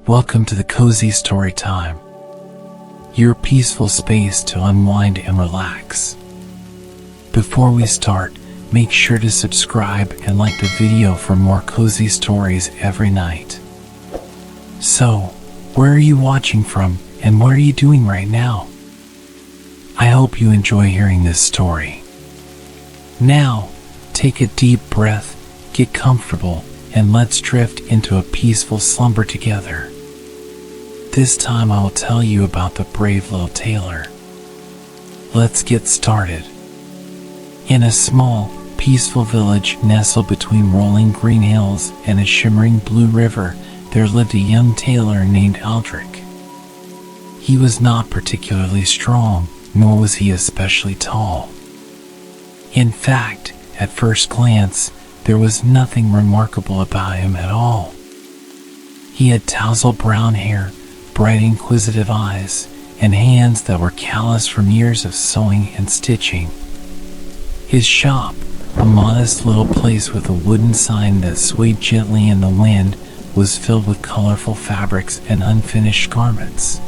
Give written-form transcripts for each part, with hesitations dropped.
Welcome to the Cozy Storytime, your peaceful space to unwind and relax. Before we start, make sure to subscribe and like the video for more cozy stories every night. So, where are you watching from and what are you doing right now? I hope you enjoy hearing this story. Now, take a deep breath, get comfortable, and let's drift into a peaceful slumber together. This time I will tell you about the Brave Little Tailor. Let's get started. In a small, peaceful village nestled between rolling green hills and a shimmering blue river, there lived a young tailor named Aldrich. He was not particularly strong, nor was he especially tall. In fact, at first glance, there was nothing remarkable about him at all. He had tousled brown hair, bright inquisitive eyes, and hands that were calloused from years of sewing and stitching. His shop, a modest little place with a wooden sign that swayed gently in the wind, was filled with colorful fabrics and unfinished garments.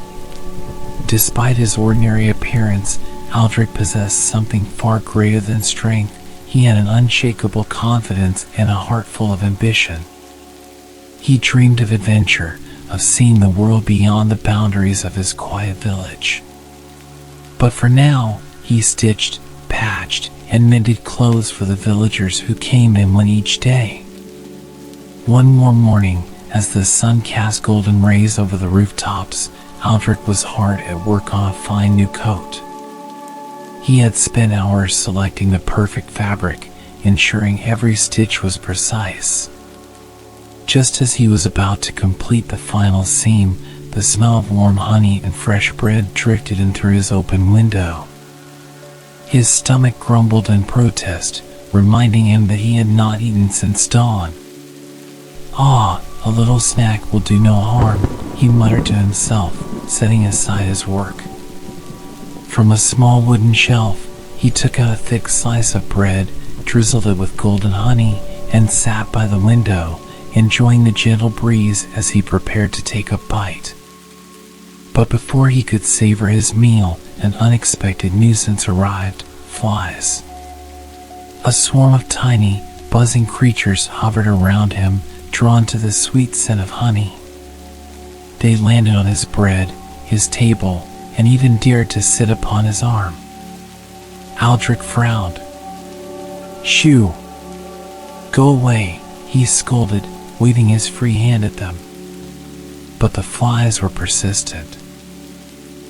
Despite his ordinary appearance, Aldrich possessed something far greater than strength. He had an unshakable confidence and a heart full of ambition. He dreamed of adventure, of seeing the world beyond the boundaries of his quiet village. But for now, he stitched, patched, and mended clothes for the villagers who came and went each day. One warm morning, as the sun cast golden rays over the rooftops, Aldrich was hard at work on a fine new coat. He had spent hours selecting the perfect fabric, ensuring every stitch was precise. Just as he was about to complete the final seam, the smell of warm honey and fresh bread drifted in through his open window. His stomach grumbled in protest, reminding him that he had not eaten since dawn. "Ah, a little snack will do no harm," he muttered to himself, setting aside his work. From a small wooden shelf, he took out a thick slice of bread, drizzled it with golden honey, and sat by the window, enjoying the gentle breeze as he prepared to take a bite. But before he could savor his meal, an unexpected nuisance arrived: flies. A swarm of tiny, buzzing creatures hovered around him, drawn to the sweet scent of honey. They landed on his bread, his table, and even dared to sit upon his arm. Aldrich frowned. "Shoo! Go away," he scolded, waving his free hand at them. But the flies were persistent.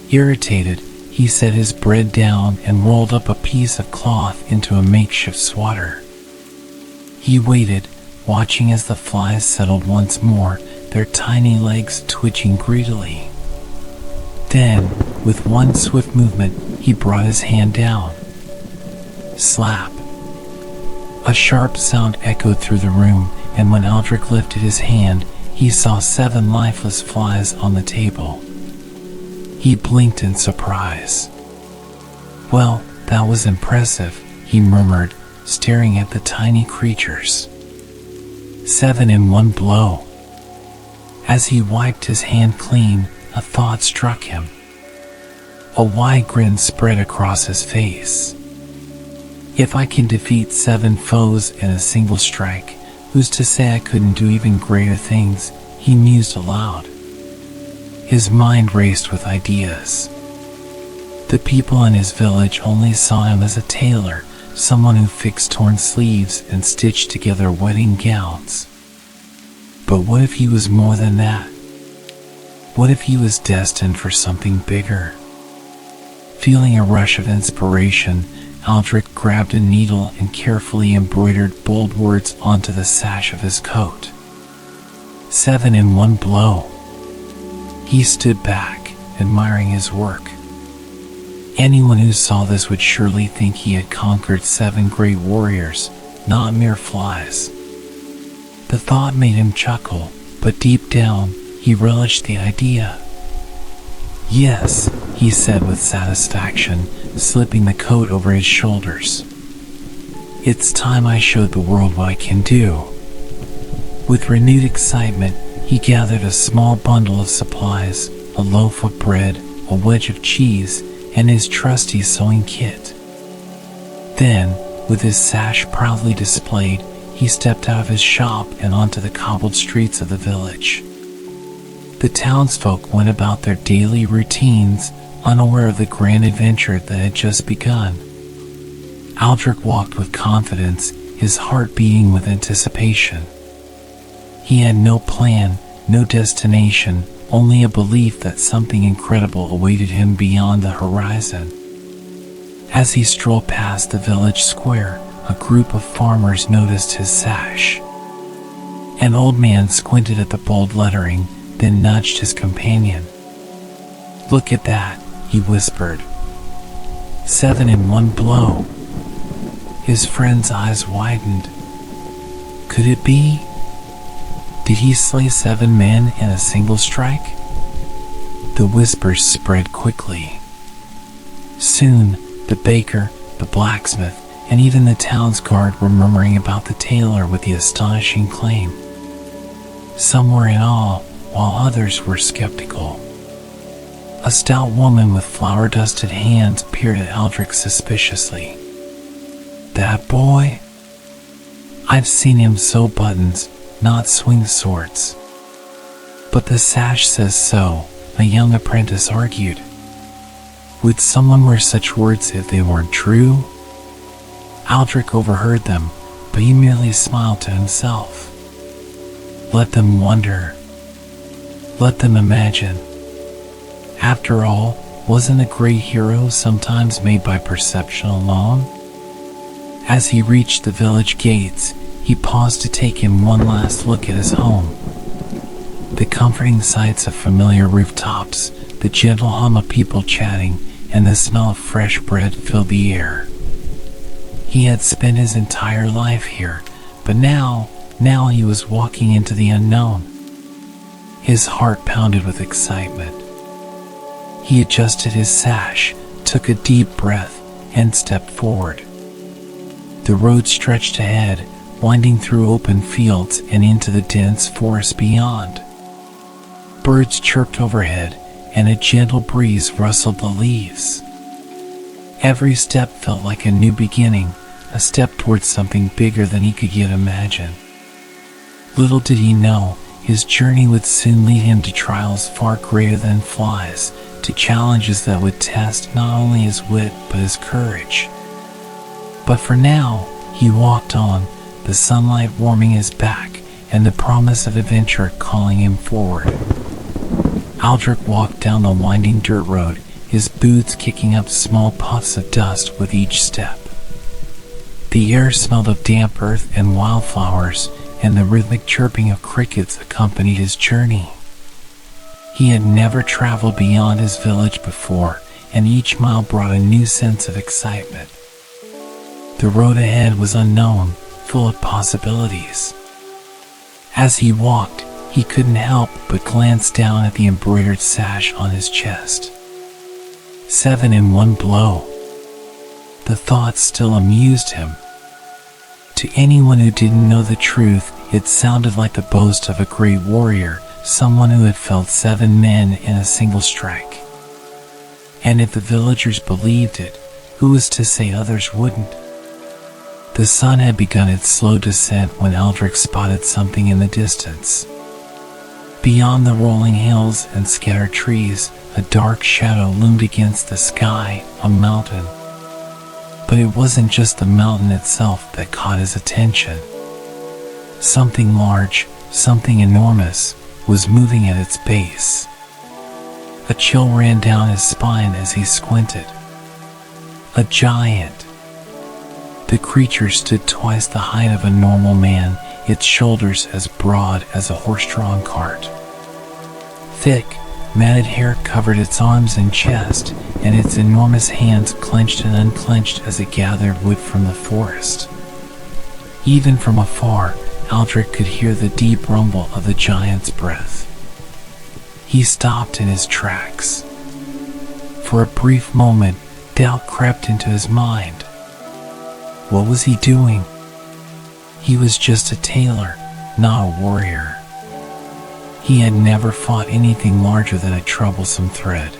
Irritated, he set his bread down and rolled up a piece of cloth into a makeshift swatter. He waited, watching as the flies settled once more, their tiny legs twitching greedily. Then, with one swift movement, he brought his hand down. Slap! A sharp sound echoed through the room, and when Aldrich lifted his hand, he saw 7 lifeless flies on the table. He blinked in surprise. "Well, that was impressive," he murmured, staring at the tiny creatures. 7 in one blow. As he wiped his hand clean, a thought struck him. A wide grin spread across his face. "If I can defeat 7 foes in a single strike, who's to say I couldn't do even greater things?" he mused aloud. His mind raced with ideas. The people in his village only saw him as a tailor, someone who fixed torn sleeves and stitched together wedding gowns. But what if he was more than that? What if he was destined for something bigger? Feeling a rush of inspiration, Aldrich grabbed a needle and carefully embroidered bold words onto the sash of his coat. 7 in one blow. He stood back, admiring his work. Anyone who saw this would surely think he had conquered 7 great warriors, not mere flies. The thought made him chuckle, but deep down, he relished the idea. "Yes," he said with satisfaction, slipping the coat over his shoulders. "It's time I showed the world what I can do." With renewed excitement, He gathered a small bundle of supplies, a loaf of bread, a wedge of cheese, and his trusty sewing kit. Then, with his sash proudly displayed, he stepped out of his shop and onto the cobbled streets of the village. The townsfolk went about their daily routines, unaware of the grand adventure that had just begun. Aldrich walked with confidence, his heart beating with anticipation. He had no plan, no destination, only a belief that something incredible awaited him beyond the horizon. As he strolled past the village square, a group of farmers noticed his sash. An old man squinted at the bold lettering, then nudged his companion. "Look at that," he whispered. "7 in one blow." His friend's eyes widened. Could it be? Did he slay 7 men in a single strike? The whispers spread quickly. Soon, the baker, the blacksmith, and even the town's guard were murmuring about the tailor with the astonishing claim. Some were in awe, while others were skeptical. A stout woman with flour-dusted hands peered at Aldrich suspiciously. "That boy? I've seen him sew buttons, not swing swords." "But the sash says so," a young apprentice argued. Would someone wear such words if they weren't true? Aldrich overheard them, but he merely smiled to himself. Let them wonder. Let them imagine. After all, wasn't a great hero sometimes made by perception alone? As he reached the village gates, he paused to take in one last look at his home. The comforting sights of familiar rooftops, the gentle hum of people chatting, and the smell of fresh bread filled the air. He had spent his entire life here, but now he was walking into the unknown. His heart pounded with excitement. He adjusted his sash, took a deep breath, and stepped forward. The road stretched ahead, winding through open fields and into the dense forest beyond. Birds chirped overhead, and a gentle breeze rustled the leaves. Every step felt like a new beginning, a step towards something bigger than he could yet imagine. Little did he know, his journey would soon lead him to trials far greater than flies, to challenges that would test not only his wit but his courage. But for now, he walked on, the sunlight warming his back, and the promise of adventure calling him forward. Aldrich walked down the winding dirt road, his boots kicking up small puffs of dust with each step. The air smelled of damp earth and wildflowers, and the rhythmic chirping of crickets accompanied his journey. He had never traveled beyond his village before, and each mile brought a new sense of excitement. The road ahead was unknown, full of possibilities. As he walked, he couldn't help but glance down at the embroidered sash on his chest. 7 in one blow. The thought still amused him. To anyone who didn't know the truth, it sounded like the boast of a great warrior, someone who had felled 7 men in a single strike. And if the villagers believed it, who was to say others wouldn't? The sun had begun its slow descent when Aldrich spotted something in the distance. Beyond the rolling hills and scattered trees, a dark shadow loomed against the sky, a mountain. But it wasn't just the mountain itself that caught his attention. Something large, something enormous, was moving at its base. A chill ran down his spine as he squinted. A giant. The creature stood twice the height of a normal man, its shoulders as broad as a horse-drawn cart. Thick, matted hair covered its arms and chest, and its enormous hands clenched and unclenched as it gathered wood from the forest. Even from afar, Aldrich could hear the deep rumble of the giant's breath. He stopped in his tracks. For a brief moment, doubt crept into his mind. What was he doing? He was just a tailor, not a warrior. He had never fought anything larger than a troublesome thread.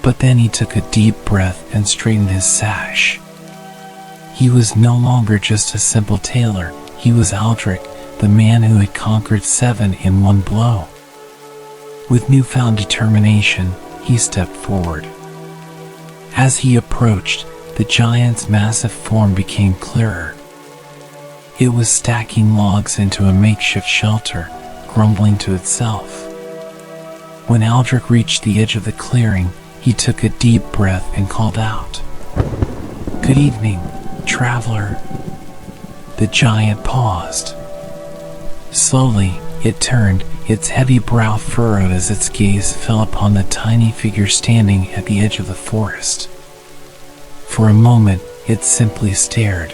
But then he took a deep breath and straightened his sash. He was no longer just a simple tailor, he was Aldrich, the man who had conquered 7 in one blow. With newfound determination, he stepped forward. As he approached, the giant's massive form became clearer. It was stacking logs into a makeshift shelter, grumbling to itself. When Aldrich reached the edge of the clearing, he took a deep breath and called out, "Good evening, traveler." The giant paused. Slowly, it turned, its heavy brow furrowed as its gaze fell upon the tiny figure standing at the edge of the forest. For a moment, it simply stared.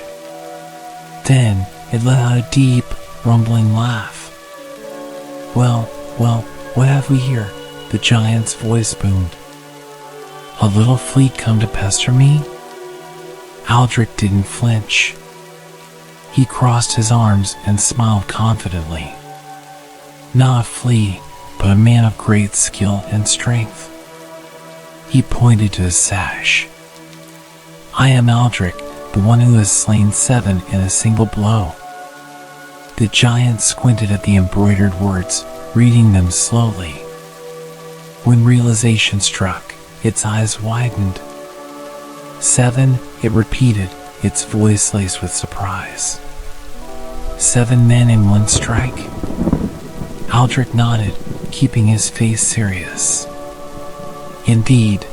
Then, it let out a deep, rumbling laugh. Well, what have we here?" the giant's voice boomed. "A little fleet come to pester me?" Aldrich didn't flinch. He crossed his arms and smiled confidently. "Not a flea, but a man of great skill and strength." He pointed to his sash. "I am Aldrich, the one who has slain 7 in a single blow." The giant squinted at the embroidered words, reading them slowly. When realization struck, its eyes widened. 7, it repeated, its voice laced with surprise. 7 men in one strike? Aldrich nodded, keeping his face serious. "Indeed.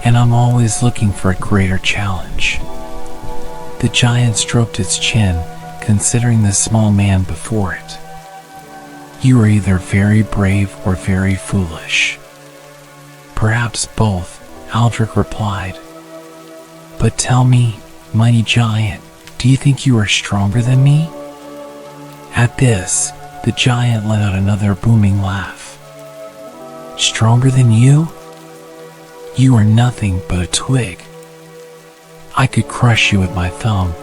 And I'm always looking for a greater challenge." The giant stroked its chin, considering the small man before it. "You are either very brave or very foolish." "Perhaps both," Aldrich replied. "But tell me, mighty giant, do you think you are stronger than me?" At this, the giant let out another booming laugh. "Stronger than you? You are nothing but a twig. I could crush you with my thumb."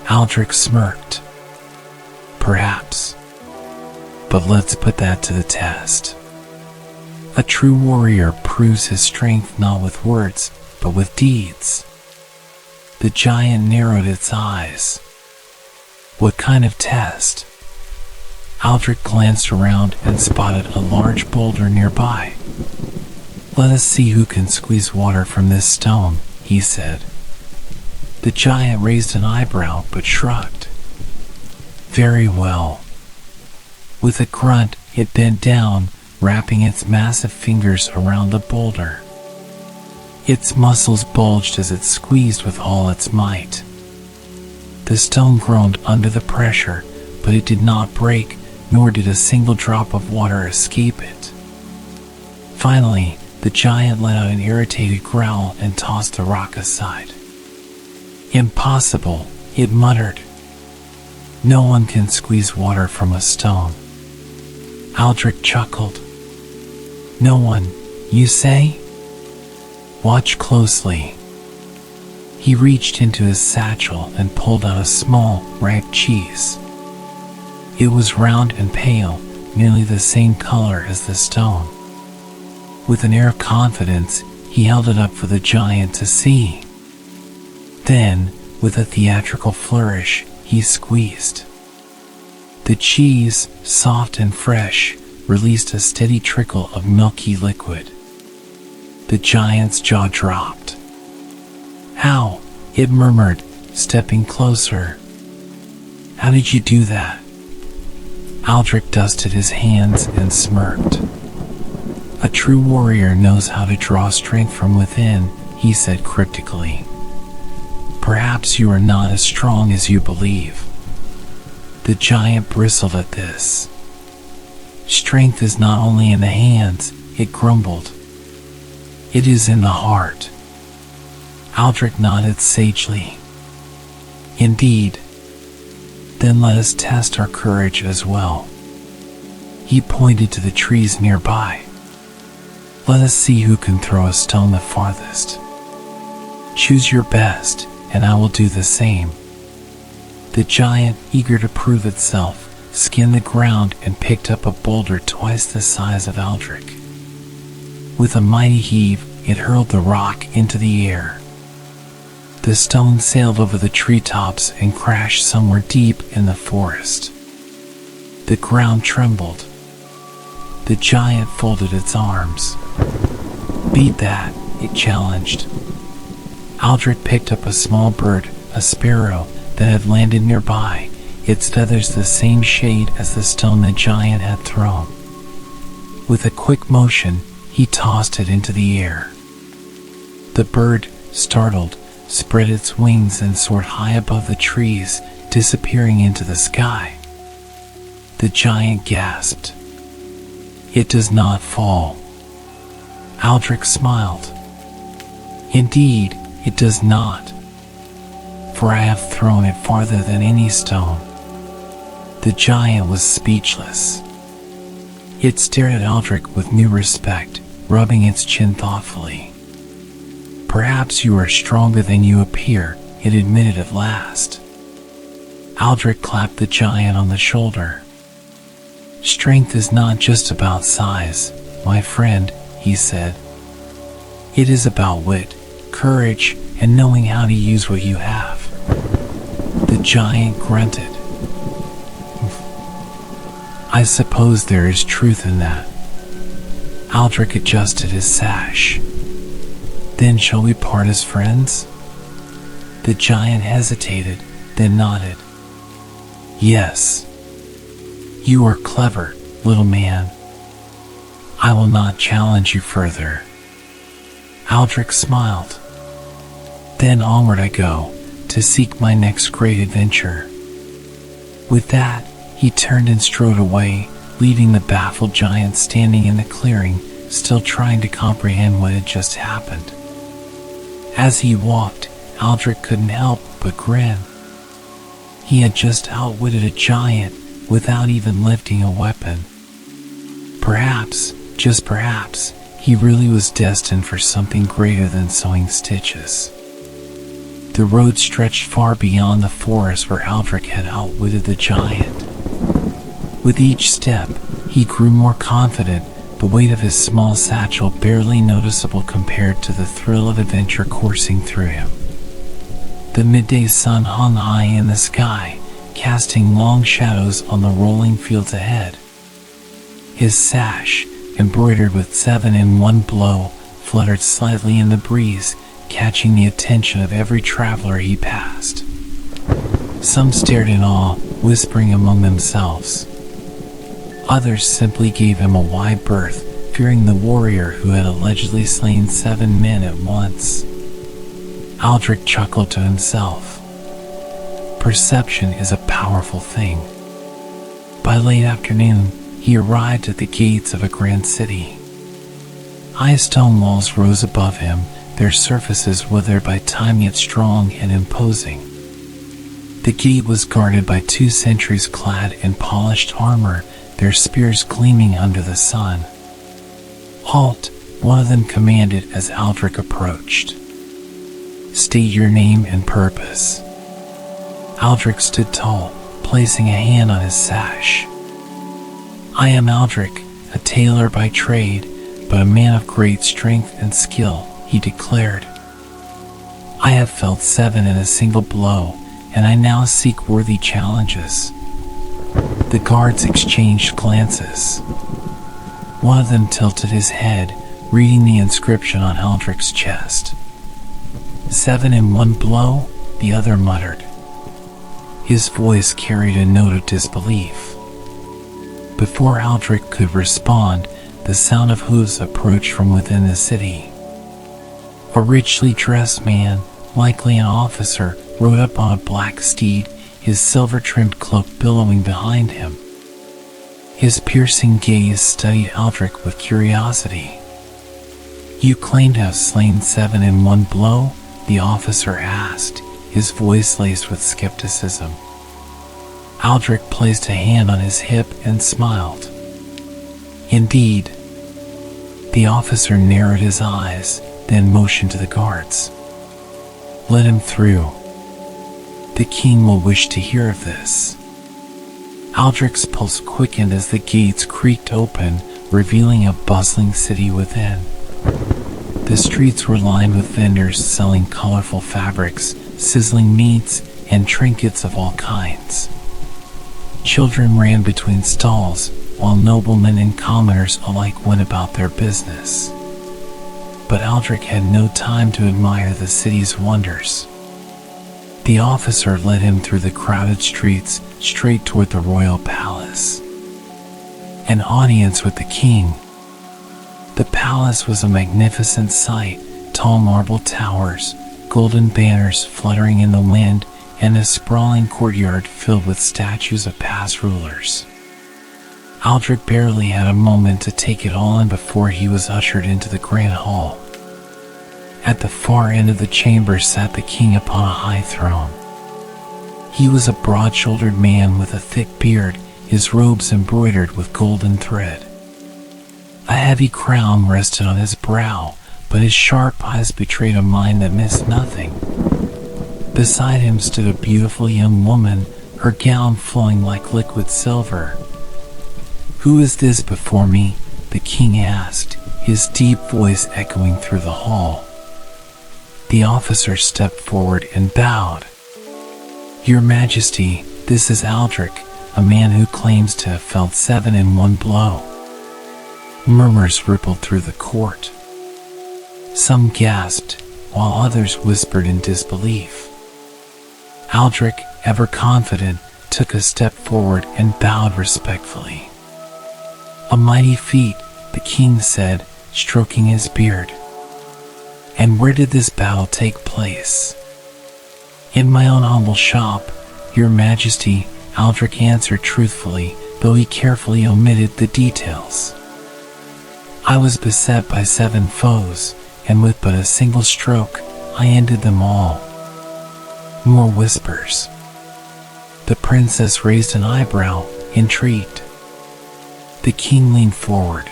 Aldrich smirked. "Perhaps. But let's put that to the test." A true warrior proves his strength not with words, but with deeds. The giant narrowed its eyes. "What kind of test?" Aldrich glanced around and spotted a large boulder nearby. "Let us see who can squeeze water from this stone," he said. The giant raised an eyebrow but shrugged. "Very well." With a grunt, it bent down, wrapping its massive fingers around the boulder. Its muscles bulged as it squeezed with all its might. The stone groaned under the pressure, but it did not break, nor did a single drop of water escape it. Finally, the giant let out an irritated growl and tossed the rock aside. "Impossible," it muttered. "No one can squeeze water from a stone." Aldrich chuckled. "No one, you say? Watch closely." He reached into his satchel and pulled out a small, ripe cheese. It was round and pale, nearly the same color as the stone. With an air of confidence, he held it up for the giant to see. Then, with a theatrical flourish, he squeezed. The cheese, soft and fresh, released a steady trickle of milky liquid. The giant's jaw dropped. "How?" it murmured, stepping closer. "How did you do that?" Aldrich dusted his hands and smirked. "A true warrior knows how to draw strength from within," he said cryptically. "Perhaps you are not as strong as you believe." The giant bristled at this. "Strength is not only in the hands," it grumbled. "It is in the heart." Aldrich nodded sagely. "Indeed. Then let us test our courage as well." He pointed to the trees nearby. "Let us see who can throw a stone the farthest. Choose your best, and I will do the same." The giant, eager to prove itself, skinned the ground and picked up a boulder twice the size of Aldrich. With a mighty heave, it hurled the rock into the air. The stone sailed over the treetops and crashed somewhere deep in the forest. The ground trembled. The giant folded its arms. "Beat that," it challenged. Aldrich picked up a small bird, a sparrow, that had landed nearby, its feathers the same shade as the stone the giant had thrown. With a quick motion, he tossed it into the air. The bird, startled, spread its wings and soared high above the trees, disappearing into the sky. The giant gasped. "It does not fall." Aldrich smiled. "Indeed, it does not, for I have thrown it farther than any stone." The giant was speechless. It stared at Aldrich with new respect, rubbing its chin thoughtfully. "Perhaps you are stronger than you appear," it admitted at last. Aldrich clapped the giant on the shoulder. "Strength is not just about size, my friend," he said. "It is about wit, courage, and knowing how to use what you have." The giant grunted. "I suppose there is truth in that." Aldrich adjusted his sash. "Then shall we part as friends?" The giant hesitated, then nodded. "Yes. You are clever, little man. I will not challenge you further." Aldrich smiled. "Then onward I go, to seek my next great adventure." With that, he turned and strode away, leaving the baffled giant standing in the clearing, still trying to comprehend what had just happened. As he walked, Aldrich couldn't help but grin. He had just outwitted a giant without even lifting a weapon. Perhaps, just perhaps, he really was destined for something greater than sewing stitches. The road stretched far beyond the forest where Aldrich had outwitted the giant. With each step, he grew more confident, the weight of his small satchel barely noticeable compared to the thrill of adventure coursing through him. The midday sun hung high in the sky, casting long shadows on the rolling fields ahead. His sash, embroidered with 7 in 1 blow, fluttered slightly in the breeze, catching the attention of every traveler he passed. Some stared in awe, whispering among themselves. Others simply gave him a wide berth, fearing the warrior who had allegedly slain 7 men at once. Aldrich chuckled to himself. Perception is a powerful thing. By late afternoon, he arrived at the gates of a grand city. High stone walls rose above him, their surfaces weathered by time yet strong and imposing. The gate was guarded by 2 sentries clad in polished armor, their spears gleaming under the sun. "Halt," one of them commanded as Aldrich approached. "State your name and purpose." Aldrich stood tall, placing a hand on his sash. "I am Aldrich, a tailor by trade, but a man of great strength and skill," he declared. "I have felled 7 in a single blow, and I now seek worthy challenges." The guards exchanged glances. One of them tilted his head, reading the inscription on Aldrich's chest. 7 in 1 blow, the other muttered. His voice carried a note of disbelief. Before Aldrich could respond, the sound of hooves approached from within the city. A richly dressed man, likely an officer, rode up on a black steed, his silver-trimmed cloak billowing behind him. His piercing gaze studied Aldrich with curiosity. "You claim to have slain 7 in 1 blow?" the officer asked, his voice laced with skepticism. Aldrich placed a hand on his hip and smiled. "Indeed." The officer narrowed his eyes, then motioned to the guards. "Let him through. The king will wish to hear of this." Aldrich's pulse quickened as the gates creaked open, revealing a bustling city within. The streets were lined with vendors selling colorful fabrics, sizzling meats, and trinkets of all kinds. Children ran between stalls, while noblemen and commoners alike went about their business. But Aldrich had no time to admire the city's wonders. The officer led him through the crowded streets straight toward the royal palace. An audience with the king. The palace was a magnificent sight, tall marble towers, golden banners fluttering in the wind, and a sprawling courtyard filled with statues of past rulers. Aldrich barely had a moment to take it all in before he was ushered into the grand hall. At the far end of the chamber sat the king upon a high throne. He was a broad-shouldered man with a thick beard, his robes embroidered with golden thread. A heavy crown rested on his brow, but his sharp eyes betrayed a mind that missed nothing. Beside him stood a beautiful young woman, her gown flowing like liquid silver. "Who is this before me?" the king asked, his deep voice echoing through the hall. The officer stepped forward and bowed. "Your Majesty, this is Aldrich, a man who claims to have felled 7 in one blow." Murmurs rippled through the court. Some gasped, while others whispered in disbelief. Aldrich, ever confident, took a step forward and bowed respectfully. "A mighty feat," the king said, stroking his beard. "And where did this battle take place?" "In my own humble shop, Your Majesty," Aldrich answered truthfully, though he carefully omitted the details. "I was beset by 7 foes, and with but a single stroke, I ended them all." More whispers. The princess raised an eyebrow, intrigued. The king leaned forward.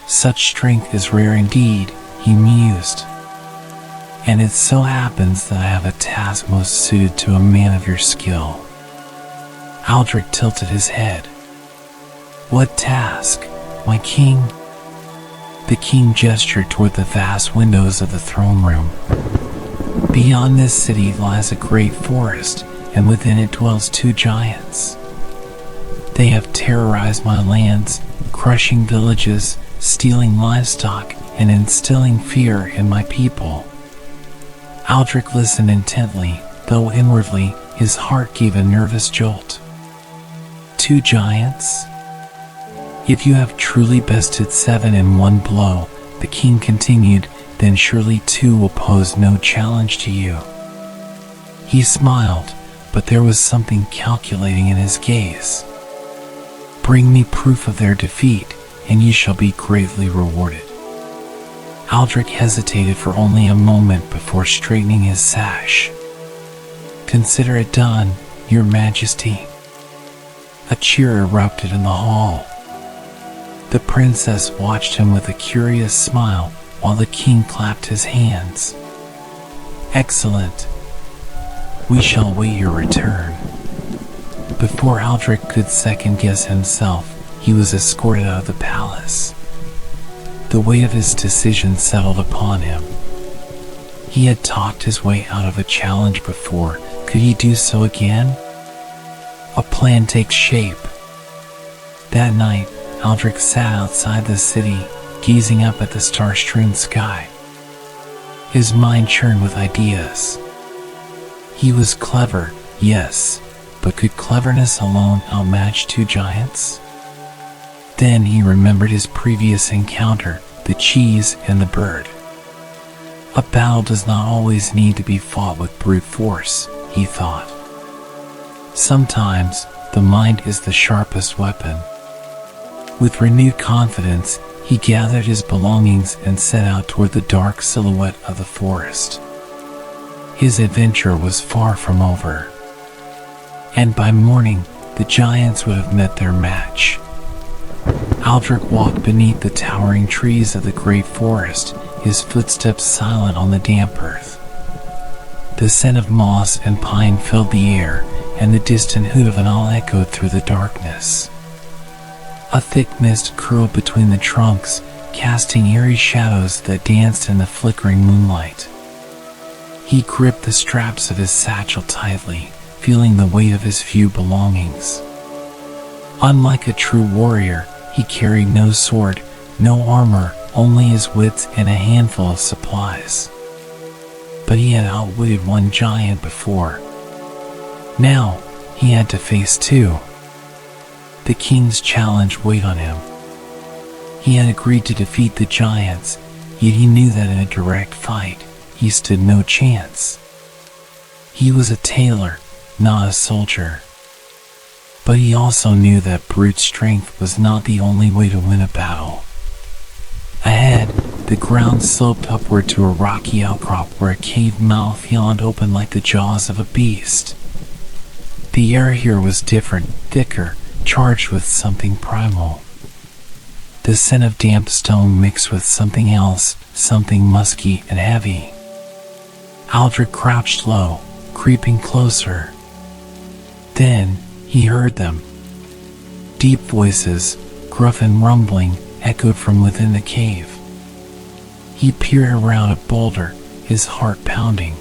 "Such strength is rare indeed," he mused. "And it so happens that I have a task most suited to a man of your skill." Aldrich tilted his head. "What task, my king?" The king gestured toward the vast windows of the throne room. "Beyond this city lies a great forest, and within it dwells 2 giants. They have terrorized my lands, crushing villages, stealing livestock, and instilling fear in my people." Aldrich listened intently, though inwardly his heart gave a nervous jolt. 2 giants? "If you have truly bested 7 in one blow," the king continued, "then surely 2 will pose no challenge to you." He smiled, but there was something calculating in his gaze. "Bring me proof of their defeat, and you shall be greatly rewarded." Aldrich hesitated for only a moment before straightening his sash. "Consider it done, Your Majesty." A cheer erupted in the hall. The princess watched him with a curious smile, while the king clapped his hands. "Excellent. We shall wait your return." Before Aldrich could second-guess himself, he was escorted out of the palace. The weight of his decision settled upon him. He had talked his way out of a challenge before. Could he do so again? A plan takes shape. That night, Aldrich sat outside the city, gazing up at the star-strewn sky. His mind churned with ideas. He was clever, yes, but could cleverness alone outmatch 2 giants? Then he remembered his previous encounter, the cheese and the bird. A battle does not always need to be fought with brute force, he thought. Sometimes, the mind is the sharpest weapon. With renewed confidence, he gathered his belongings and set out toward the dark silhouette of the forest. His adventure was far from over. And by morning, the giants would have met their match. Aldrich walked beneath the towering trees of the great forest, his footsteps silent on the damp earth. The scent of moss and pine filled the air, and the distant hoot of an owl echoed through the darkness. A thick mist curled between the trunks, casting eerie shadows that danced in the flickering moonlight. He gripped the straps of his satchel tightly, feeling the weight of his few belongings. Unlike a true warrior, he carried no sword, no armor, only his wits and a handful of supplies. But he had outwitted one giant before. Now, he had to face two. The king's challenge weighed on him. He had agreed to defeat the giants, yet he knew that in a direct fight, he stood no chance. He was a tailor, not a soldier. But he also knew that brute strength was not the only way to win a battle. Ahead, the ground sloped upward to a rocky outcrop where a cave mouth yawned open like the jaws of a beast. The air here was different, thicker, charged with something primal. The scent of damp stone mixed with something else, something musky and heavy. Aldrich crouched low, creeping closer. Then, he heard them. Deep voices, gruff and rumbling, echoed from within the cave. He peered around a boulder, his heart pounding.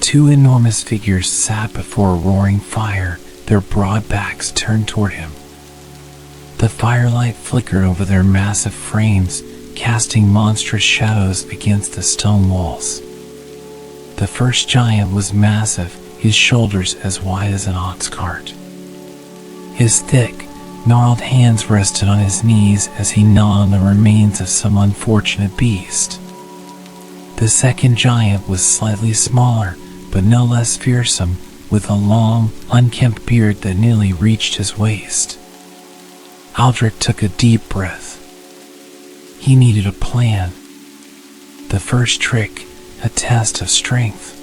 Two enormous figures sat before a roaring fire, their broad backs turned toward him. The firelight flickered over their massive frames, casting monstrous shadows against the stone walls. The first giant was massive, his shoulders as wide as an ox cart. His thick, gnarled hands rested on his knees as he gnawed on the remains of some unfortunate beast. The second giant was slightly smaller, but no less fearsome, with a long, unkempt beard that nearly reached his waist. Aldrich took a deep breath. He needed a plan. The first trick, a test of strength.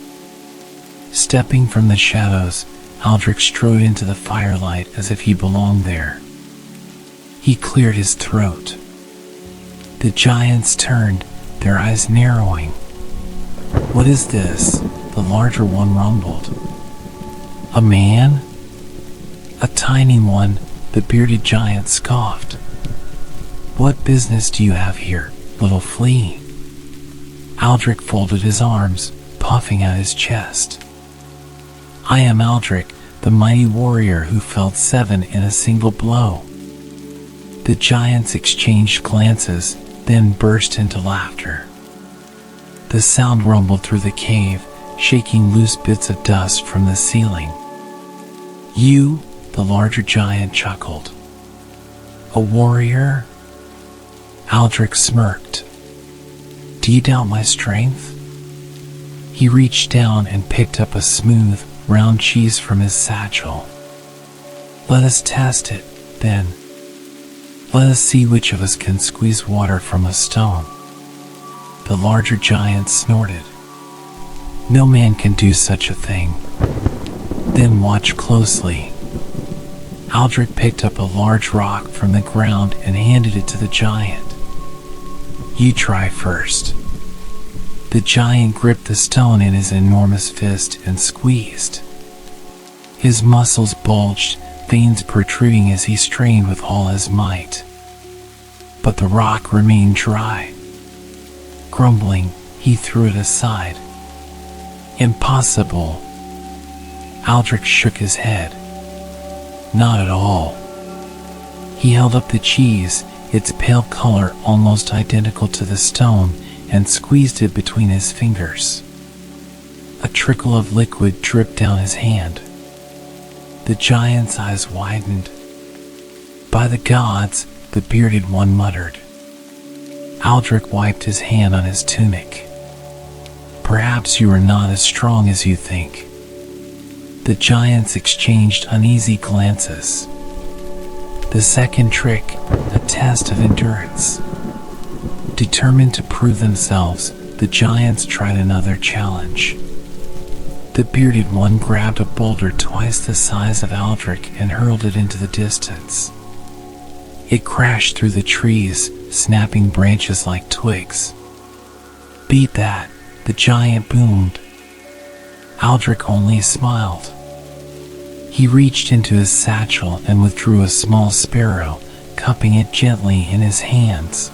Stepping from the shadows, Aldrich strode into the firelight as if he belonged there. He cleared his throat. The giants turned, their eyes narrowing. "What is this?" the larger one rumbled. "A man?" "A tiny one," the bearded giant scoffed. "What business do you have here, little flea?" Aldrich folded his arms, puffing out his chest. "I am Aldrich, the mighty warrior who felled 7 in a single blow." The giants exchanged glances, then burst into laughter. The sound rumbled through the cave, shaking loose bits of dust from the ceiling. "You?" the larger giant chuckled. "A warrior?" Aldrich smirked. "Do you doubt my strength?" He reached down and picked up a smooth, round cheese from his satchel. "Let us test it, then. Let us see which of us can squeeze water from a stone." The larger giant snorted. "No man can do such a thing." "Then watch closely." Aldrich picked up a large rock from the ground and handed it to the giant. "You try first." The giant gripped the stone in his enormous fist and squeezed. His muscles bulged, veins protruding as he strained with all his might. But the rock remained dry. Grumbling, he threw it aside. "Impossible." Aldrich shook his head. "Not at all." He held up the cheese, its pale color almost identical to the stone, and squeezed it between his fingers. A trickle of liquid dripped down his hand. The giant's eyes widened. "By the gods," the bearded one muttered. Aldrich wiped his hand on his tunic. "Perhaps you are not as strong as you think." The giants exchanged uneasy glances. The second trick, a test of endurance. Determined to prove themselves, the giants tried another challenge. The bearded one grabbed a boulder twice the size of Aldrich and hurled it into the distance. It crashed through the trees, snapping branches like twigs. "Beat that," the giant boomed. Aldrich only smiled. He reached into his satchel and withdrew a small sparrow, cupping it gently in his hands.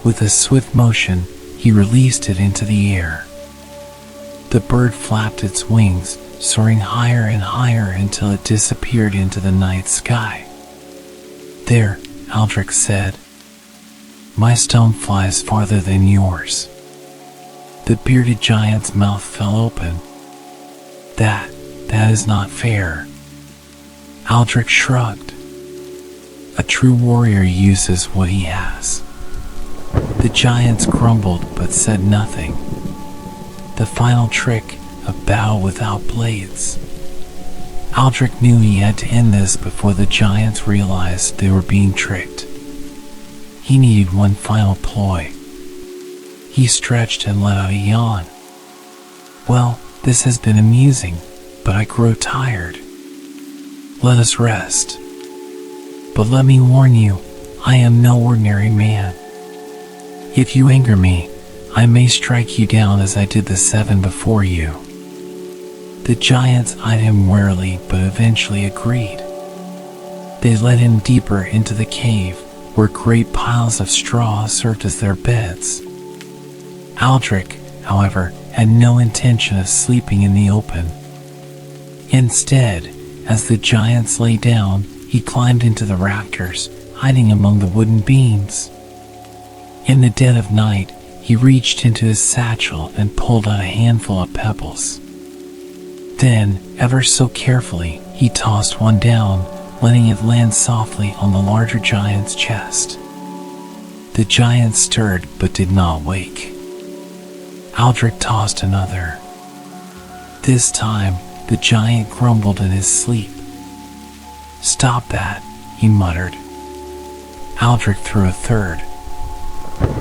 With a swift motion, he released it into the air. The bird flapped its wings, soaring higher and higher until it disappeared into the night sky. "There," Aldrich said. "My stone flies farther than yours." The bearded giant's mouth fell open. That is not fair." Aldrich shrugged. "A true warrior uses what he has." The giants grumbled but said nothing. The final trick, a bow without blades. Aldrich knew he had to end this before the giants realized they were being tricked. He needed one final ploy. He stretched and let out a yawn. "Well, this has been amusing, but I grow tired. Let us rest. But let me warn you, I am no ordinary man. If you anger me, I may strike you down as I did the 7 before you." The giants eyed him warily but eventually agreed. They led him deeper into the cave, where great piles of straw served as their beds. Aldrich, however, had no intention of sleeping in the open. Instead, as the giants lay down, he climbed into the rafters, hiding among the wooden beams. In the dead of night, he reached into his satchel and pulled out a handful of pebbles. Then, ever so carefully, he tossed one down, letting it land softly on the larger giant's chest. The giant stirred but did not wake. Aldrich tossed another. This time, the giant grumbled in his sleep. "Stop that," he muttered. Aldrich threw a third.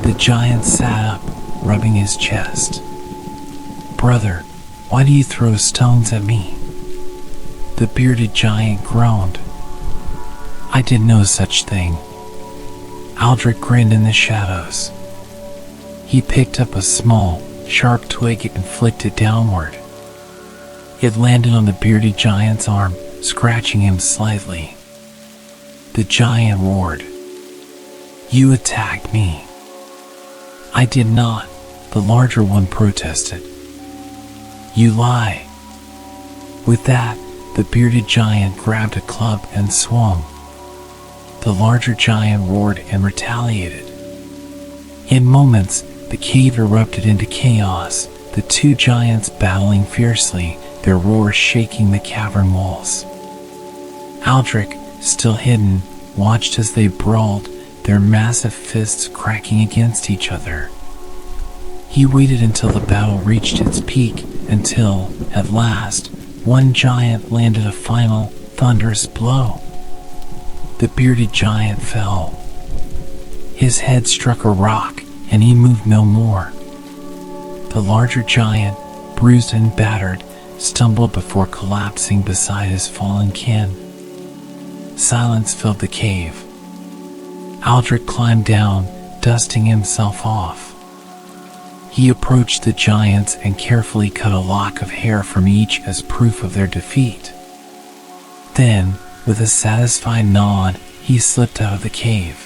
The giant sat up, rubbing his chest. "Brother, why do you throw stones at me?" The bearded giant groaned. "I did no such thing." Aldrich grinned in the shadows. He picked up a small, sharp twig and flicked it downward. It landed on the bearded giant's arm, scratching him slightly. The giant roared. "You attacked me." "I did not," the larger one protested. "You lie." With that, the bearded giant grabbed a club and swung. The larger giant roared and retaliated. In moments, the cave erupted into chaos, the two giants battling fiercely, their roars shaking the cavern walls. Aldrich, still hidden, watched as they brawled, their massive fists cracking against each other. He waited until the battle reached its peak, until, at last, one giant landed a final, thunderous blow. The bearded giant fell. His head struck a rock, and he moved no more. The larger giant, bruised and battered, stumbled before collapsing beside his fallen kin. Silence filled the cave. Aldrich climbed down, dusting himself off. He approached the giants and carefully cut a lock of hair from each as proof of their defeat. Then, with a satisfied nod, he slipped out of the cave.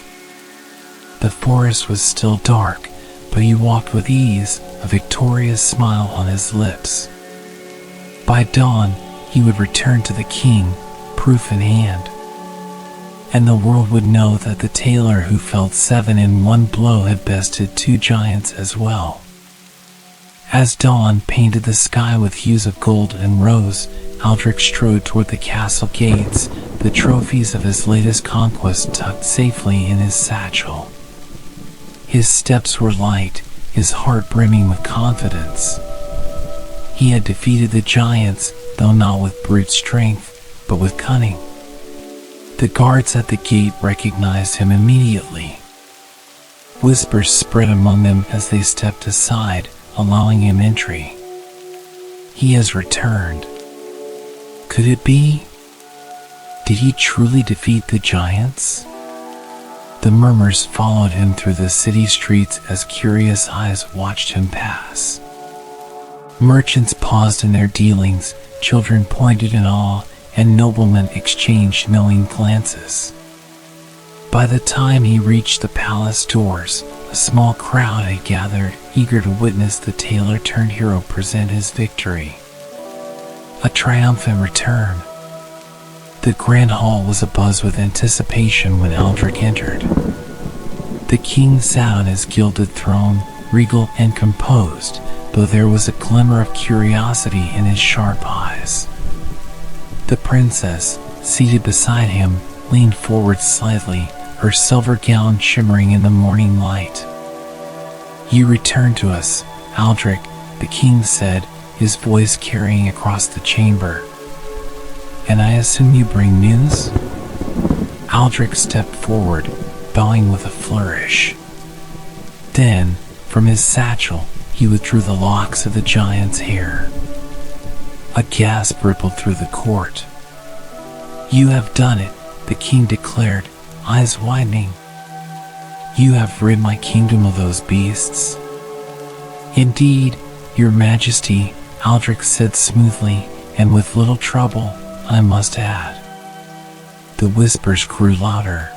The forest was still dark, but he walked with ease, a victorious smile on his lips. By dawn, he would return to the king, proof in hand. And the world would know that the tailor who felled 7 in one blow had bested 2 giants as well. As dawn painted the sky with hues of gold and rose, Aldrich strode toward the castle gates, the trophies of his latest conquest tucked safely in his satchel. His steps were light, his heart brimming with confidence. He had defeated the giants, though not with brute strength, but with cunning. The guards at the gate recognized him immediately. Whispers spread among them as they stepped aside, allowing him entry. He has returned. Could it be? Did he truly defeat the giants? The murmurs followed him through the city streets as curious eyes watched him pass. Merchants paused in their dealings, children pointed in awe, and noblemen exchanged knowing glances. By the time he reached the palace doors, a small crowd had gathered, eager to witness the tailor-turned-hero present his victory. A triumphant return. The grand hall was abuzz with anticipation when Aldrich entered. The king sat on his gilded throne, regal and composed, though there was a glimmer of curiosity in his sharp eyes. The princess, seated beside him, leaned forward slightly, her silver gown shimmering in the morning light. "You return to us, Aldrich," the king said, his voice carrying across the chamber. "And I assume you bring news?" Aldrich stepped forward, bowing with a flourish. Then, from his satchel, he withdrew the locks of the giant's hair. A gasp rippled through the court. "You have done it," the king declared, eyes widening. "You have rid my kingdom of those beasts." "Indeed, your majesty," Aldrich said smoothly, "and with little trouble, I must add." The whispers grew louder.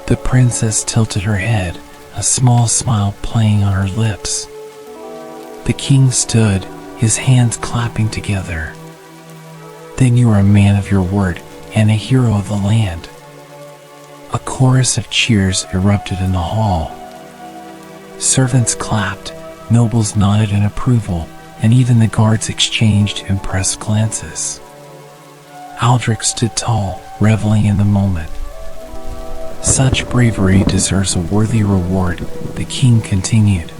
The princess tilted her head, a small smile playing on her lips. The king stood, his hands clapping together. "Then you are a man of your word, and a hero of the land." A chorus of cheers erupted in the hall. Servants clapped, nobles nodded in approval, and even the guards exchanged impressed glances. Aldrich stood tall, reveling in the moment. "Such bravery deserves a worthy reward," the king continued.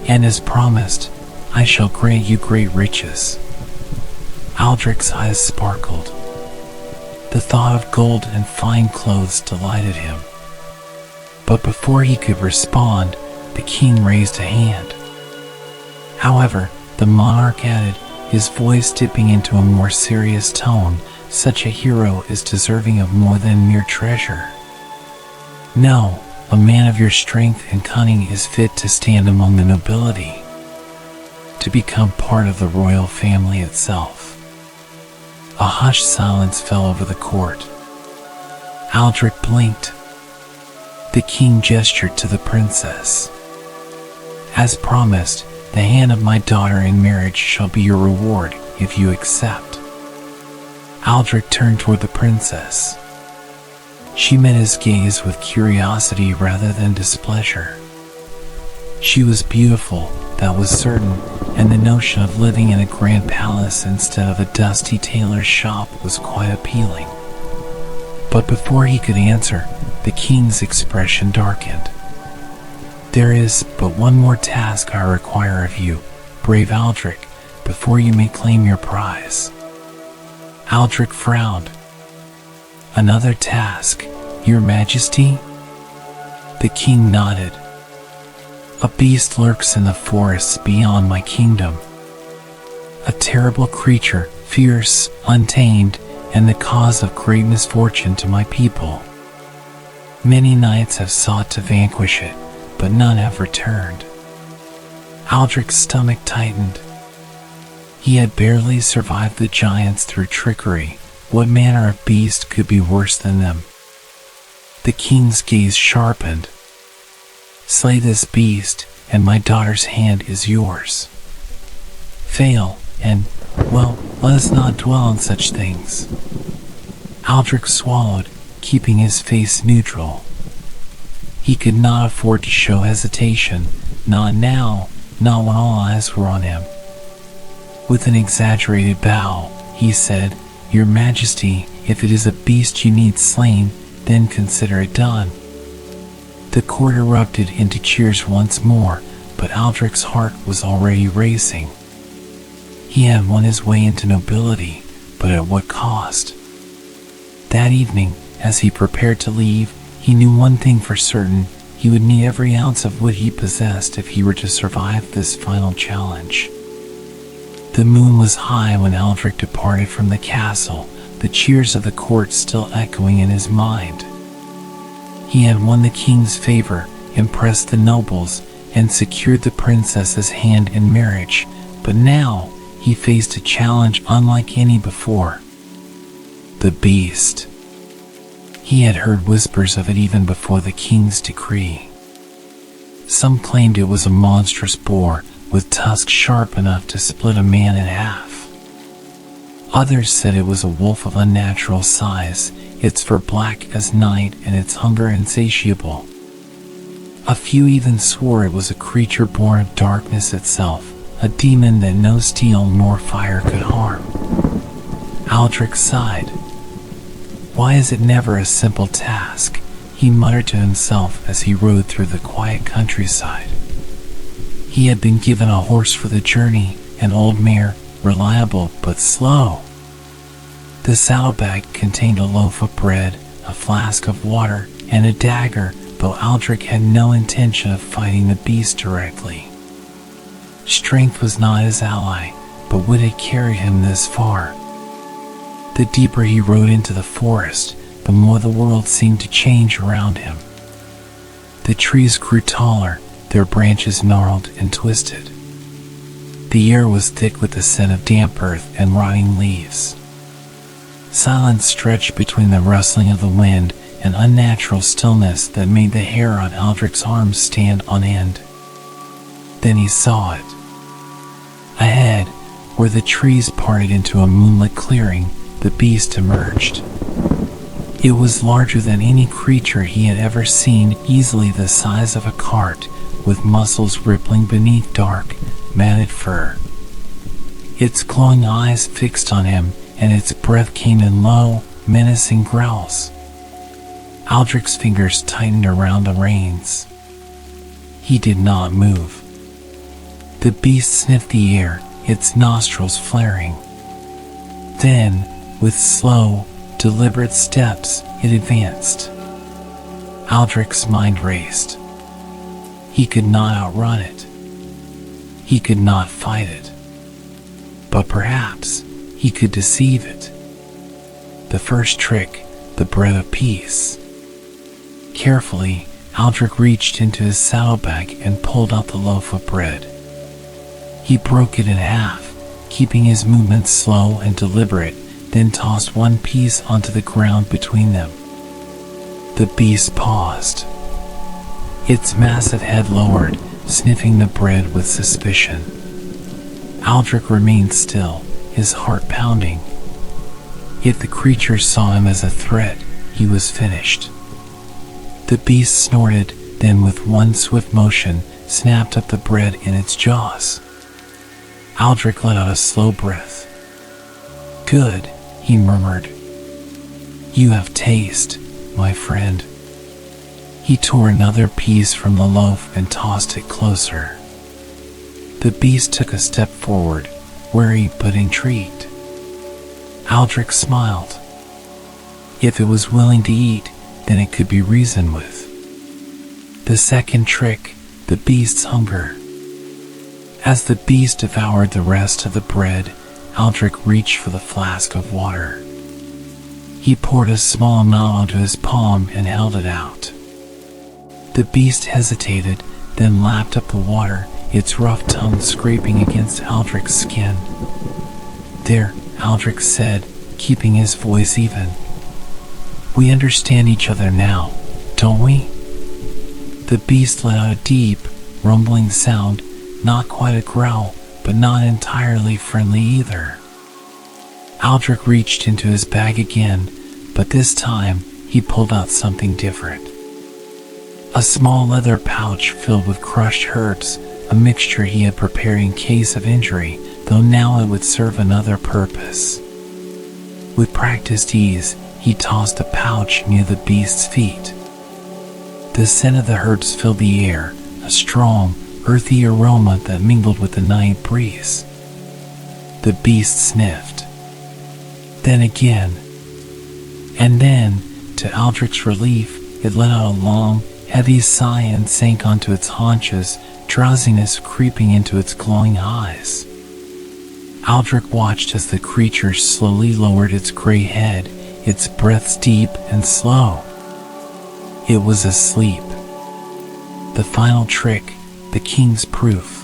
"And as promised, I shall grant you great riches." Aldrich's eyes sparkled. The thought of gold and fine clothes delighted him. But before he could respond, the king raised a hand. However, the monarch added, his voice dipping into a more serious tone, "Such a hero is deserving of more than mere treasure. No, a man of your strength and cunning is fit to stand among the nobility, to become part of the royal family itself." A hushed silence fell over the court. Aldrich blinked. The king gestured to the princess. "As promised, the hand of my daughter in marriage shall be your reward if you accept." Aldrich turned toward the princess. She met his gaze with curiosity rather than displeasure. She was beautiful, that was certain, and the notion of living in a grand palace instead of a dusty tailor's shop was quite appealing. But before he could answer, the king's expression darkened. "There is but one more task I require of you, brave Aldrich, before you may claim your prize." Aldrich frowned. "Another task, your majesty?" The king nodded. "A beast lurks in the forests beyond my kingdom. A terrible creature, fierce, untamed, and the cause of great misfortune to my people. Many knights have sought to vanquish it, but none have returned." Aldrich's stomach tightened. He had barely survived the giants through trickery. What manner of beast could be worse than them? The king's gaze sharpened. "Slay this beast, and my daughter's hand is yours. Fail, and, well, let us not dwell on such things." Aldrich swallowed, keeping his face neutral. He could not afford to show hesitation, not now, not when all eyes were on him. With an exaggerated bow, he said, "Your Majesty, if it is a beast you need slain, then consider it done." The court erupted into cheers once more, but Aldrich's heart was already racing. He had won his way into nobility, but at what cost? That evening, as he prepared to leave, he knew one thing for certain: he would need every ounce of what he possessed if he were to survive this final challenge. The moon was high when Aldrich departed from the castle, the cheers of the court still echoing in his mind. He had won the king's favor, impressed the nobles, and secured the princess's hand in marriage, but now he faced a challenge unlike any before: The beast. He had heard whispers of it even before the king's decree. Some claimed it was a monstrous boar with tusks sharp enough to split a man in half. Others said it was a wolf of unnatural size, its fur black as night and its hunger insatiable. A few even swore it was a creature born of darkness itself, a demon that no steel nor fire could harm. Aldrich sighed. "Why is it never a simple task?" he muttered to himself as he rode through the quiet countryside. He had been given a horse for the journey, an old mare, reliable but slow. The saddlebag contained a loaf of bread, a flask of water, and a dagger, though Aldrich had no intention of fighting the beast directly. Strength was not his ally, but would it carry him this far? The deeper he rode into the forest, the more the world seemed to change around him. The trees grew taller, their branches gnarled and twisted. The air was thick with the scent of damp earth and rotting leaves. Silence stretched between the rustling of the wind and unnatural stillness that made the hair on Aldrich's arms stand on end. Then he saw it. Ahead, where the trees parted into a moonlit clearing, the beast emerged. It was larger than any creature he had ever seen, easily the size of a cart, with muscles rippling beneath dark, matted fur. Its glowing eyes fixed on him, and its breath came in low, menacing growls. Aldrich's fingers tightened around the reins. He did not move. The beast sniffed the air, its nostrils flaring. Then, with slow, deliberate steps, it advanced. Aldrich's mind raced. He could not outrun it. He could not fight it. But perhaps he could deceive it. The first trick, the bread of peace. Carefully, Aldrich reached into his saddlebag and pulled out the loaf of bread. He broke it in half, keeping his movements slow and deliberate, then tossed one piece onto the ground between them. The beast paused. Its massive head lowered, sniffing the bread with suspicion. Aldrich remained still, his heart pounding. If the creature saw him as a threat, he was finished. The beast snorted, then with one swift motion, snapped up the bread in its jaws. Aldrich let out a slow breath. "Good," he murmured. "You have taste, my friend." He tore another piece from the loaf and tossed it closer. The beast took a step forward, wary but intrigued. Aldrich smiled. If it was willing to eat, then it could be reasoned with. The second trick, the beast's hunger. As the beast devoured the rest of the bread, Aldrich reached for the flask of water. He poured a small amount onto his palm and held it out. The beast hesitated, then lapped up the water, its rough tongue scraping against Aldrich's skin. "There," Aldrich said, keeping his voice even. "We understand each other now, don't we?" The beast let out a deep, rumbling sound, not quite a growl, but not entirely friendly either. Aldrich reached into his bag again, but this time he pulled out something different. A small leather pouch filled with crushed herbs, a mixture he had prepared in case of injury, though now it would serve another purpose. With practiced ease, he tossed the pouch near the beast's feet. The scent of the herbs filled the air, a strong, earthy aroma that mingled with the night breeze. The beast sniffed. Then again. And then, to Aldrich's relief, it let out a long, heavy sigh and sank onto its haunches, drowsiness creeping into its glowing eyes. Aldrich watched as the creature slowly lowered its gray head, its breaths deep and slow. It was asleep. The final trick, the king's proof.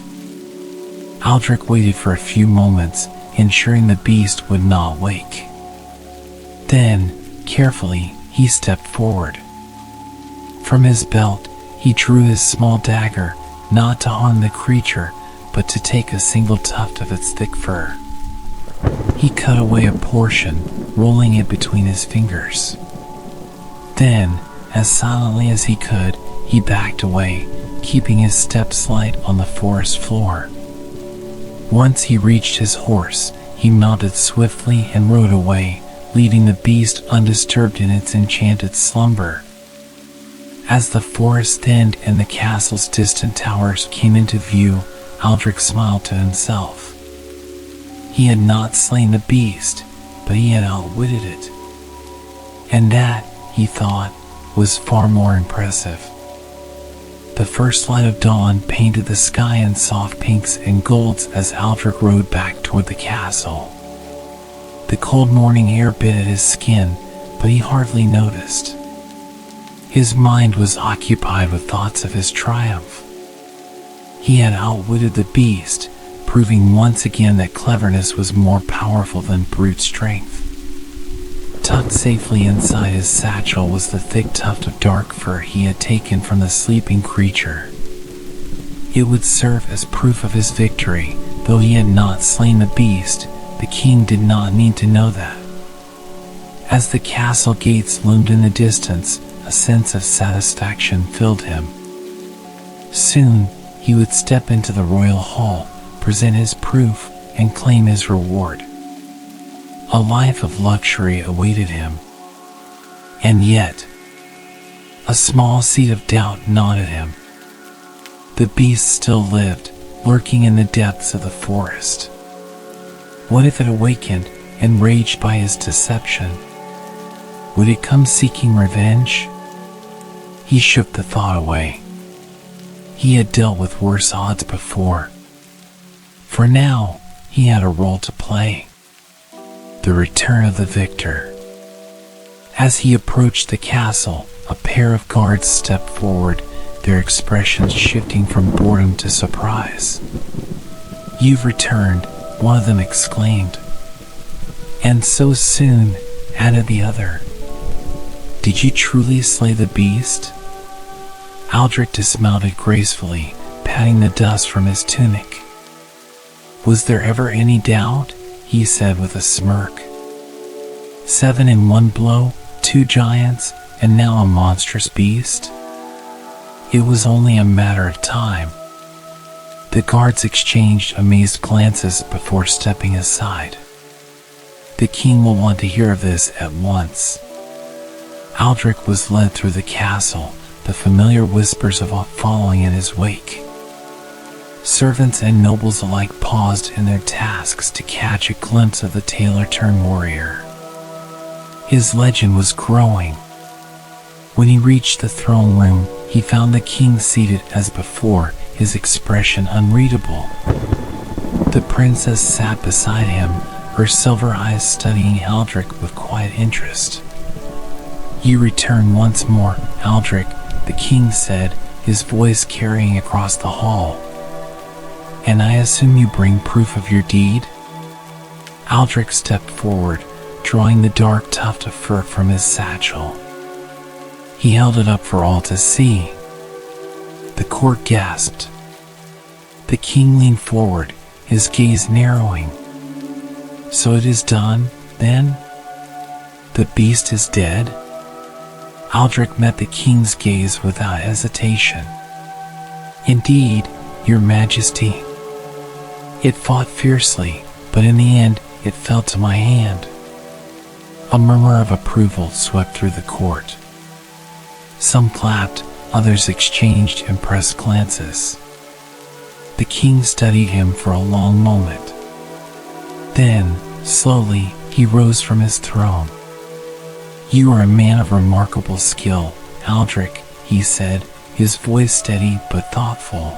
Aldrich waited for a few moments, ensuring the beast would not wake. Then, carefully, he stepped forward. From his belt, he drew his small dagger, not to harm the creature, but to take a single tuft of its thick fur. He cut away a portion, rolling it between his fingers. Then, as silently as he could, he backed away, keeping his steps light on the forest floor. Once he reached his horse, he mounted swiftly and rode away, leaving the beast undisturbed in its enchanted slumber. As the forest thinned and the castle's distant towers came into view, Aldrich smiled to himself. He had not slain the beast, but he had outwitted it. And that, he thought, was far more impressive. The first light of dawn painted the sky in soft pinks and golds as Aldrich rode back toward the castle. The cold morning air bit at his skin, but he hardly noticed. His mind was occupied with thoughts of his triumph. He had outwitted the beast, proving once again that cleverness was more powerful than brute strength. Tucked safely inside his satchel was the thick tuft of dark fur he had taken from the sleeping creature. It would serve as proof of his victory. Though he had not slain the beast, the king did not need to know that. As the castle gates loomed in the distance, a sense of satisfaction filled him. Soon, he would step into the royal hall, present his proof, and claim his reward. A life of luxury awaited him. And yet, a small seed of doubt gnawed at him. The beast still lived, lurking in the depths of the forest. What if it awakened, enraged by his deception? Would it come seeking revenge? He shook the thought away. He had dealt with worse odds before. For now, he had a role to play. The return of the victor. As he approached the castle, a pair of guards stepped forward, their expressions shifting from boredom to surprise. "You've returned," one of them exclaimed. "And so soon," added the other. "Did you truly slay the beast?" Aldrich dismounted gracefully, patting the dust from his tunic. "Was there ever any doubt?" he said with a smirk. 7 in one blow, 2 giants, and now a monstrous beast? It was only a matter of time. The guards exchanged amazed glances before stepping aside. "The king will want to hear of this at once." Aldrich was led through the castle, the familiar whispers of following in his wake. Servants and nobles alike paused in their tasks to catch a glimpse of the tailor-turned-warrior. His legend was growing. When he reached the throne room, he found the king seated as before, his expression unreadable. The princess sat beside him, her silver eyes studying Aldrich with quiet interest. "You return once more, Aldrich," the king said, his voice carrying across the hall. "And I assume you bring proof of your deed?" Aldrich stepped forward, drawing the dark tuft of fur from his satchel. He held it up for all to see. The court gasped. The king leaned forward, his gaze narrowing. "So it is done, then? The beast is dead?" Aldrich met the king's gaze without hesitation. "Indeed, your majesty. It fought fiercely, but in the end, it fell to my hand." A murmur of approval swept through the court. Some clapped, others exchanged impressed glances. The king studied him for a long moment. Then, slowly, he rose from his throne. "You are a man of remarkable skill, Aldrich," he said, his voice steady but thoughtful.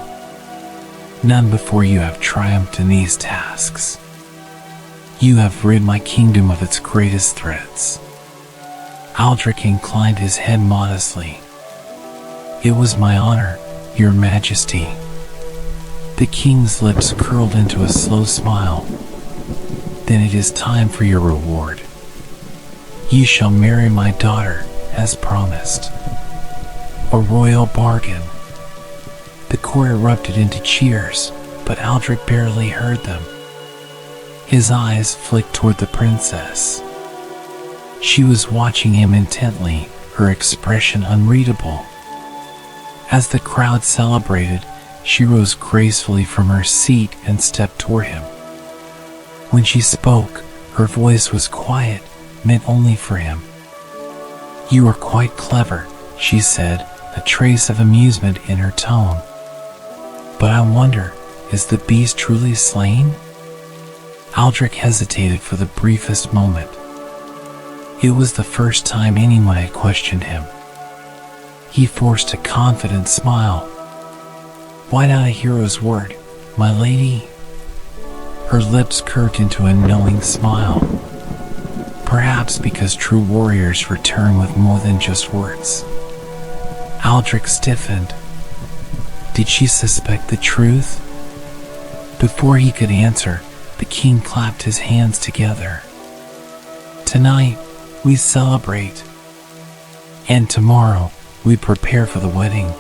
"None before you have triumphed in these tasks. You have rid my kingdom of its greatest threats." Aldrich inclined his head modestly. "It was my honor, your majesty." The king's lips curled into a slow smile. "Then it is time for your reward. You shall marry my daughter, as promised. A royal bargain. The court erupted into cheers, but Aldrich barely heard them. His eyes flicked toward the princess. She was watching him intently, her expression unreadable. As the crowd celebrated, she rose gracefully from her seat and stepped toward him. When she spoke, her voice was quiet, meant only for him. "You are quite clever," she said, a trace of amusement in her tone. "But I wonder, is the beast truly slain?" Aldrich hesitated for the briefest moment. It was the first time anyone had questioned him. He forced a confident smile. "Why not a hero's word, my lady?" Her lips curved into a knowing smile. Perhaps because true warriors return with more than just words. Aldrich stiffened. Did she suspect the truth? Before he could answer, the king clapped his hands together. "Tonight, we celebrate. And tomorrow, we prepare for the wedding."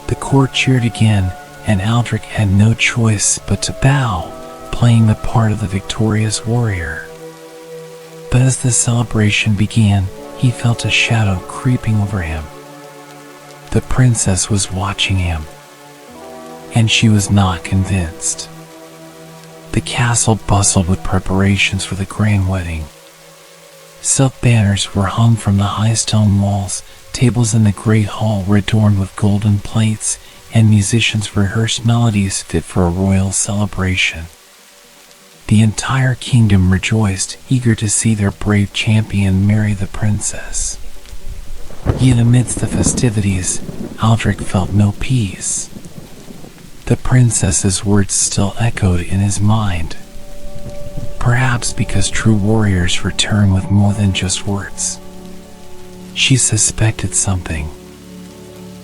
The court cheered again, and Aldrich had no choice but to bow, playing the part of the victorious warrior. But as the celebration began, he felt a shadow creeping over him. The princess was watching him, and she was not convinced. The castle bustled with preparations for the grand wedding. Silk banners were hung from the high stone walls, tables in the great hall were adorned with golden plates, and musicians rehearsed melodies fit for a royal celebration. The entire kingdom rejoiced, eager to see their brave champion marry the princess. Yet amidst the festivities, Aldrich felt no peace. The princess's words still echoed in his mind. Perhaps because true warriors return with more than just words. She suspected something.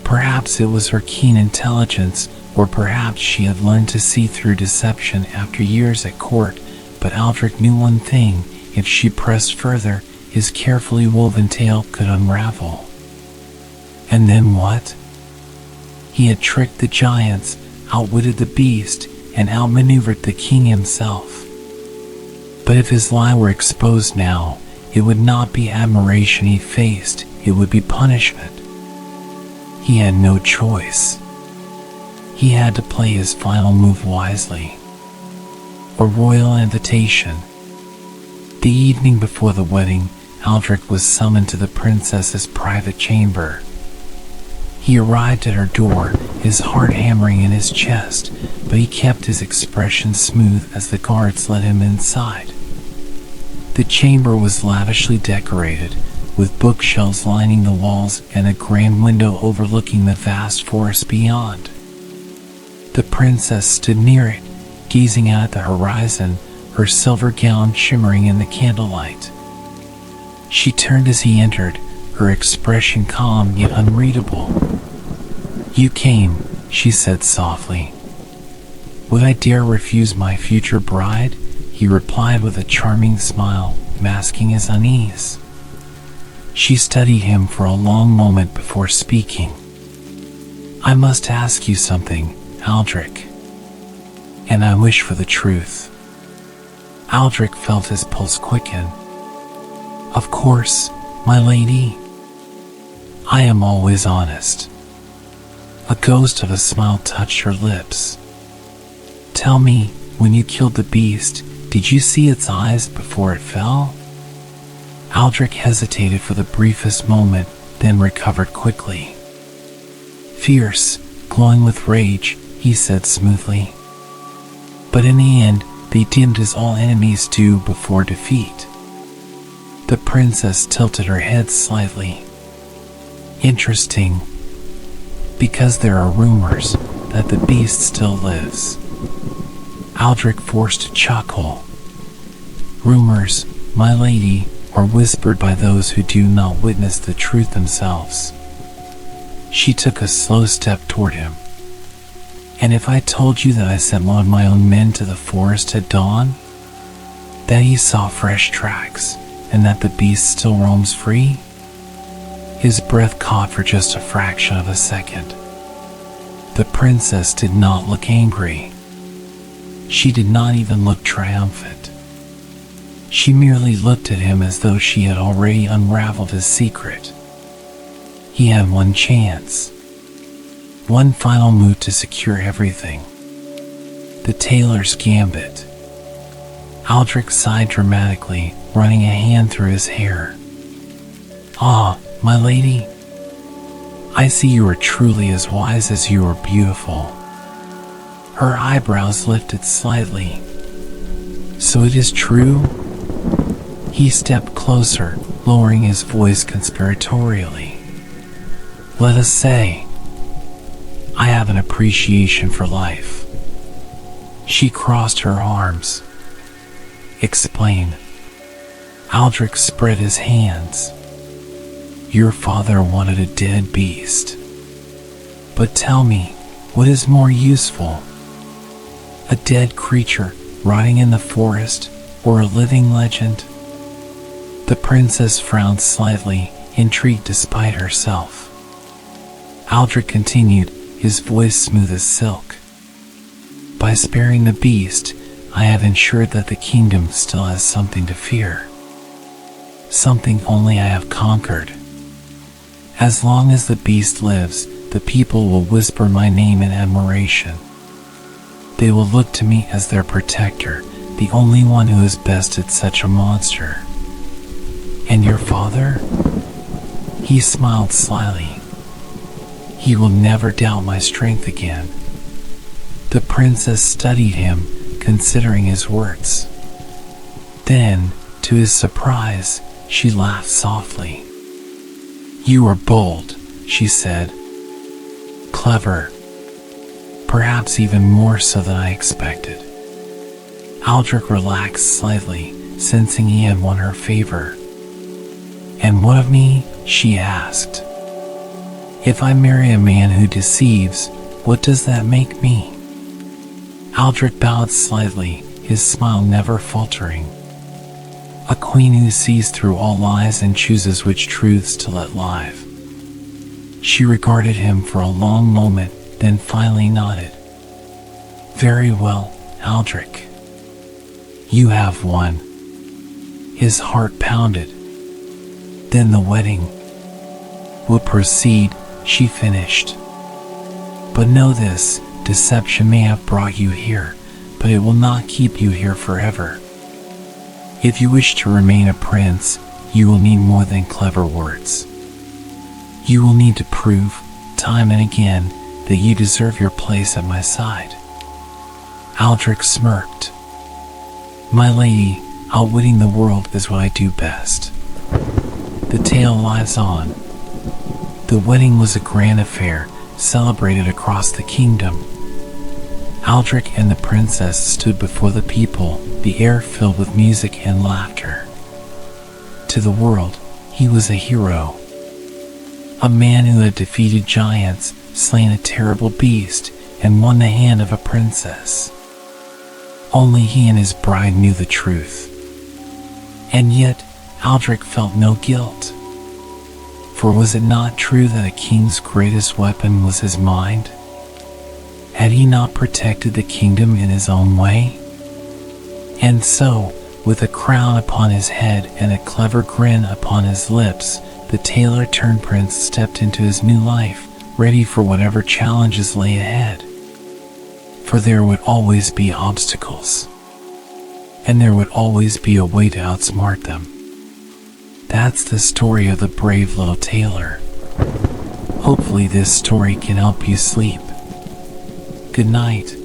Perhaps it was her keen intelligence, or perhaps she had learned to see through deception after years at court, but Aldrich knew one thing: if she pressed further, his carefully woven tale could unravel. And then what? He had tricked the giants, outwitted the beast, and outmaneuvered the king himself. But if his lie were exposed now, it would not be admiration he faced, it would be punishment. He had no choice. He had to play his final move wisely. A royal invitation. The evening before the wedding, Aldrich was summoned to the princess's private chamber. He arrived at her door, his heart hammering in his chest, but he kept his expression smooth as the guards led him inside. The chamber was lavishly decorated, with bookshelves lining the walls and a grand window overlooking the vast forest beyond. The princess stood near it, gazing out at the horizon, her silver gown shimmering in the candlelight. She turned as he entered, her expression calm yet unreadable. "You came," she said softly. "Would I dare refuse my future bride?" he replied with a charming smile, masking his unease. She studied him for a long moment before speaking. "I must ask you something, Aldrich. And I wish for the truth." Aldrich felt his pulse quicken. "Of course, my lady. I am always honest." A ghost of a smile touched her lips. "Tell me, when you killed the beast, did you see its eyes before it fell?" Aldrich hesitated for the briefest moment, then recovered quickly. "Fierce, glowing with rage," he said smoothly. "But in the end, they dimmed as all enemies do before defeat." The princess tilted her head slightly. "Interesting. Because there are rumors that the beast still lives." Aldrich forced a chuckle. "Rumors, my lady, are whispered by those who do not witness the truth themselves." She took a slow step toward him. "And if I told you that I sent one of my own men to the forest at dawn? That he saw fresh tracks, and that the beast still roams free? His breath caught for just a fraction of a second. The princess did not look angry. She did not even look triumphant. She merely looked at him as though she had already unraveled his secret. He had one chance. One final move to secure everything. The tailor's gambit. Aldrich sighed dramatically, running a hand through his hair. "Ah, my lady, I see you are truly as wise as you are beautiful." Her eyebrows lifted slightly. "So it is true?" He stepped closer, lowering his voice conspiratorially. "Let us say, I have an appreciation for life." She crossed her arms. "Explain." Aldrich spread his hands. "Your father wanted a dead beast. But tell me, what is more useful? A dead creature rotting in the forest, or a living legend?" The princess frowned slightly, intrigued despite herself. Aldrich continued, his voice smooth as silk. "By sparing the beast, I have ensured that the kingdom still has something to fear. Something only I have conquered. As long as the beast lives, the people will whisper my name in admiration. They will look to me as their protector, the only one who is bested such a monster." "And your father?" He smiled slyly. "He will never doubt my strength again." The princess studied him, considering his words. Then, to his surprise, she laughed softly. "You are bold," she said. "Clever. Perhaps even more so than I expected." Aldrich relaxed slightly, sensing he had won her favor. "And what of me?" she asked. "If I marry a man who deceives, what does that make me?" Aldrich bowed slightly, his smile never faltering. "A queen who sees through all lies and chooses which truths to let live." She regarded him for a long moment, then finally nodded. "Very well, Aldrich. You have won." His heart pounded. "Then the wedding will proceed," she finished. "But know this, deception may have brought you here, but it will not keep you here forever. If you wish to remain a prince, you will need more than clever words. You will need to prove, time and again, that you deserve your place at my side." Aldrich smirked. "My lady, outwitting the world is what I do best." The tale lives on. The wedding was a grand affair, celebrated across the kingdom. Aldrich and the princess stood before the people, the air filled with music and laughter. To the world, he was a hero. A man who had defeated giants, slain a terrible beast, and won the hand of a princess. Only he and his bride knew the truth. And yet, Aldrich felt no guilt. For was it not true that a king's greatest weapon was his mind? Had he not protected the kingdom in his own way? And so, with a crown upon his head and a clever grin upon his lips, the tailor-turned-prince stepped into his new life, ready for whatever challenges lay ahead. For there would always be obstacles. And there would always be a way to outsmart them. That's the story of the Brave Little Tailor. Hopefully this story can help you sleep. Good night.